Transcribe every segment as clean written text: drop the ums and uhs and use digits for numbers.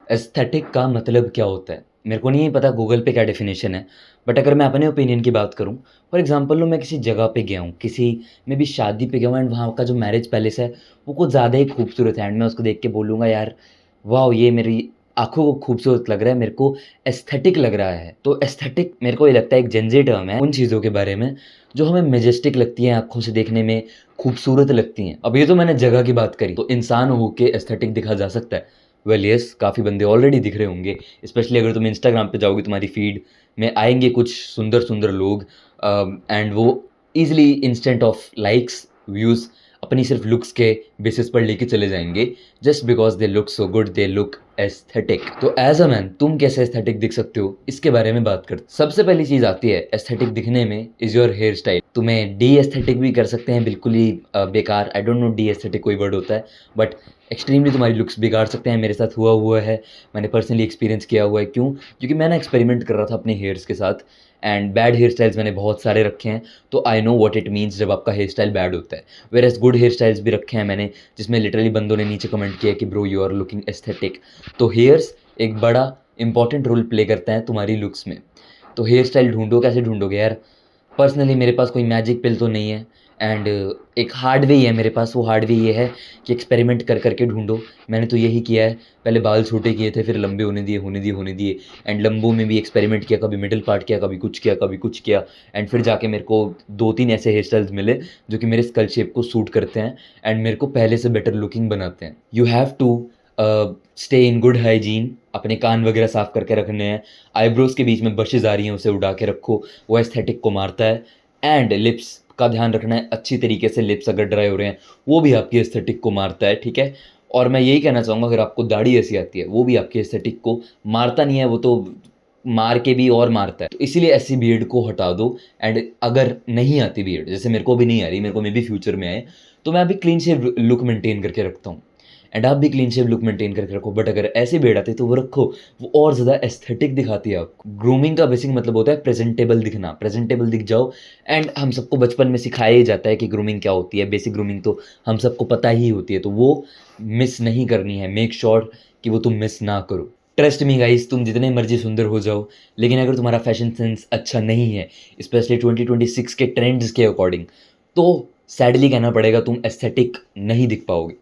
Aesthetic का मतलब क्या होता है? मेरे को नहीं पता गूगल पे क्या डेफ़िनेशन है, बट अगर मैं अपने ओपिनियन की बात करूँ, फॉर एग्ज़ाम्पल लो मैं किसी जगह पे गया हूँ, किसी मे बी शादी पे गया हूँ एंड वहाँ का जो मैरिज पैलेस है, वो कुछ ज़्यादा ही खूबसूरत है एंड मैं उसको देख के बोलूँगा यार, वॉव! ये मेरी आँखों को खूबसूरत लग रहा है, मेरे को एस्थेटिक लग रहा है। तो एस्थेटिक मेरे को ये लगता है एक जेनज़ी टर्म है उन चीज़ों के बारे में, जो हमें मैजेस्टिक लगती हैं, आँखों से देखने में खूबसूरत लगती हैं। अब ये तो मैंने जगह की बात करी, तो इंसान होके एस्थेटिक दिखा जा सकता है। वेल येस, काफ़ी बंदे ऑलरेडी दिख रहे होंगे, स्पेशली अगर तुम इंस्टाग्राम पे जाओगे, तुम्हारी फीड में आएँगे कुछ सुंदर-सुंदर लोग एंड वो easily instant of likes, views अपनी सिर्फ़ लुक्स के बेसिस पर लेके चले जाएँगे, just because they look so good, they look aesthetic. तो एज़ अ मैन तुम कैसे एस्थेटिक दिख सकते हो, इसके बारे में बात करते हैं। सबसे पहली चीज़ आती है एस्थेटिक दिखने में इज़ योर हेयर स्टाइल। तुम्हें डी एस्थेटिक भी कर सकते हैं बिल्कुल ही बेकार, I don't know D aesthetic कोई वर्ड होता है, बट एक्सट्रीमली तुम्हारी लुक्स बिगाड़ सकते हैं। मेरे साथ हुआ हुआ है, मैंने पर्सनली एक्सपीरियंस किया हुआ है। क्यों? क्योंकि मैं ना एक्सपेरिमेंट कर रहा था अपने हेयर्स के साथ एंड बैड हेयर स्टाइल्स मैंने बहुत सारे रखे हैं, तो I know what it means जब आपका हेयर स्टाइल बैड होता है। व्हेयरएज़ गुड हेयर स्टाइल्स भी रखे हैं मैंने, जिसमें लिटरली बंदों ने नीचे कमेंट किया कि bro you are looking aesthetic. तो हेयर्स एक बड़ा इंपॉर्टेंट रोल प्ले करता है तुम्हारी लुक्स में। तो हेयर स्टाइल ढूँढो, कैसे ढूँढोगे यार? पर्सनली मेरे पास कोई मैजिक पिल तो नहीं है एंड एक हार्ड वे ही है मेरे पास। वो हार्ड वे ये है कि एक्सपेरिमेंट कर के ढूँढो। मैंने तो यही किया है, पहले बाल छोटे किए थे, फिर लंबे होने दिए एंड लंबों में भी एक्सपेरिमेंट किया, कभी मिडल पार्ट किया, कभी कुछ किया एंड फिर जाके मेरे को 2-3 ऐसे हेयर स्टाइल्स मिले जो कि मेरे स्कल शेप को सूट करते हैं एंड मेरे को पहले से बेटर लुकिंग बनाते हैं। You have to stay in good hygiene, अपने कान वगैरह साफ़ करके रखने हैं। आईब्रोज़ के बीच में बशेज़ आ रही हैं, उसे उड़ा के रखो, वो एस्थेटिक को मारता है। एंड लिप्स का ध्यान रखना है अच्छी तरीके से, लिप्स अगर ड्राई हो रहे हैं, वो भी आपकी एस्थेटिक को मारता है, ठीक है? और मैं यही कहना चाहूँगा अगर आपको दाढ़ी ऐसी आती है, वो भी आपकी एस्थेटिक को मारता नहीं है, वो तो मार के भी और मारता है। तो इसीलिए ऐसी बियर्ड को हटा दो एंड अगर नहीं आती बियर्ड, जैसे मेरे को अभी नहीं आ रही, मेरे को मेबी फ्यूचर में आए, तो मैं अभी क्लीन शेव लुक मेंटेन करके रखता हूँ एंड आप भी क्लीन शेव लुक मेंटेन करके रखो। बट अगर ऐसे बियर्ड आती है तो वो रखो, वो और ज़्यादा एस्थेटिक दिखाती है आपको। ग्रूमिंग का बेसिक मतलब होता है प्रेज़ेंटेबल दिखना, प्रेज़ेंटेबल दिख जाओ एंड हम सबको बचपन में सिखाया ही जाता है कि ग्रूमिंग क्या होती है, बेसिक ग्रूमिंग तो हम सबको पता ही होती है, तो वो मिस नहीं करनी है। मेक श्योर कि वो तुम मिस ना करो। ट्रस्ट मी गाइस, तुम जितने मर्ज़ी सुंदर हो जाओ, लेकिन अगर तुम्हारा फैशन सेंस अच्छा नहीं है, स्पेशली 2026 के ट्रेंड्स के अकॉर्डिंग, तो सैडली कहना पड़ेगा तुम एस्थेटिक नहीं दिख पाओगे।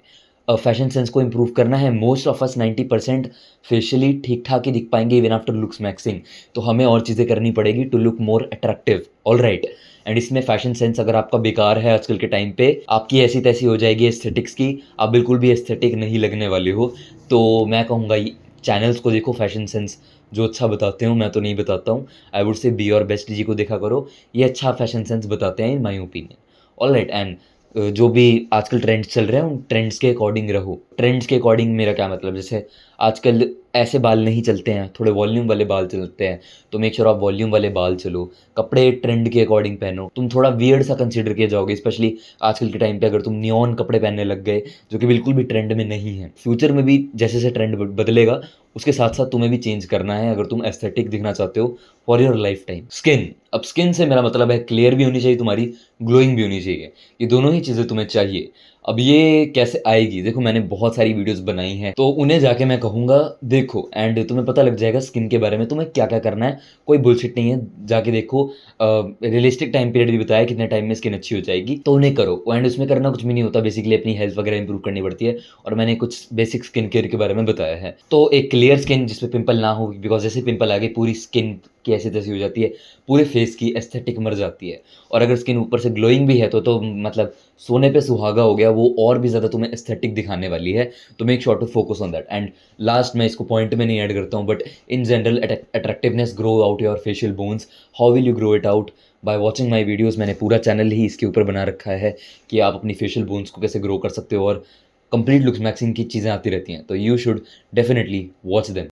फैशन सेंस को इम्प्रूव करना है, मोस्ट ऑफ अस 90% फेशियली ठीक-ठाक ही दिख पाएँगे इवन आफ्टर लुक्स मैक्सिंग। तो हमें और चीज़ें करनी पड़ेगी to look more attractive, alright. And इसमें फैशन सेंस अगर आपका बेकार है आजकल के टाइम पे, आपकी ऐसी-तैसी हो जाएगी एस्थेटिक्स की, आप बिल्कुल भी एस्थेटिक नहीं लगने वाले हो। तो मैं कहूँगा ये चैनल्स को देखो फैशन सेंस जो अच्छा बताते हो, मैं तो नहीं बताता हूँ। I would say be your best ji को देखा करो, ये अच्छा फैशन सेंस बताते हैं in my opinion. Alright and जो भी आजकल ट्रेंड्स चल रहे हैं उन ट्रेंड्स के अकॉर्डिंग रहो। ट्रेंड्स के अकॉर्डिंग मेरा क्या मतलब, जैसे आजकल ऐसे बाल नहीं चलते हैं, थोड़े वॉल्यूम वाले बाल चलते हैं, तो मेक श्योर आप वॉल्यूम वाले बाल चलो। कपड़े ट्रेंड के अकॉर्डिंग पहनो। तुम थोड़ा वियर्ड सा कंसीडर किए जाओगे, स्पेशली आजकल के टाइम पे अगर तुम नियॉन कपड़े पहनने लग गए, जो कि बिल्कुल भी ट्रेंड में नहीं है। फ्यूचर में भी जैसे-जैसे ट्रेंड बदलेगा, उसके साथ-साथ तुम्हें भी चेंज करना है अगर तुम एस्थेटिक दिखना चाहते हो for your life time. Skin, अब स्किन से मेरा मतलब है क्लियर भी होनी चाहिए तुम्हारी, ग्लोइंग भी होनी चाहिए। ये दोनों ही चीज़ें तुम्हें चाहिए। अब ये कैसे आएगी? देखो मैंने बहुत सारी वीडियोज़ बनाई हैं, तो उन्हें जाके मैं कहूँगा देखो एंड तुम्हें पता लग जाएगा स्किन के बारे में तुम्हें क्या-क्या करना है। कोई बुलशिट नहीं है, जाके देखो रियलिस्टिक टाइम पीरियड भी बताया है कितने टाइम में स्किन अच्छी हो जाएगी, तो उन्हें करो। एंड उसमें करना कुछ भी नहीं होता, बेसिकली अपनी हेल्थ वगैरह इंप्रूव करनी पड़ती है और मैंने कुछ बेसिक स्किन केयर के बारे में बताया है। तो एक क्लियर स्किन जिसपे पिंपल ना हो, बिकॉज़ जैसे पिंपल आ गए पूरी स्किन की ऐसी-तैसी हो जाती है, पूरे फेस की एस्थेटिक मर जाती है। और अगर स्किन ऊपर से ग्लोइंग भी है तो मतलब सोने पे सुहागा हो गया, वो और भी ज़्यादा तुम्हें एस्थेटिक दिखाने वाली है। तो make sure to focus on that. And last मैं इसको पॉइंट में नहीं ऐड करता हूँ, but in general attractiveness, grow out your facial bones. How will you grow it out? By watching my videos. मैंने पूरा चैनल ही इसके ऊपर बना रखा है कि आप अपनी फेशियल बोन्स को कैसे ग्रो कर सकते हो और कंप्लीट लुक्स मैक्सिंग की चीज़ें आती रहती हैं। तो you should definitely watch them.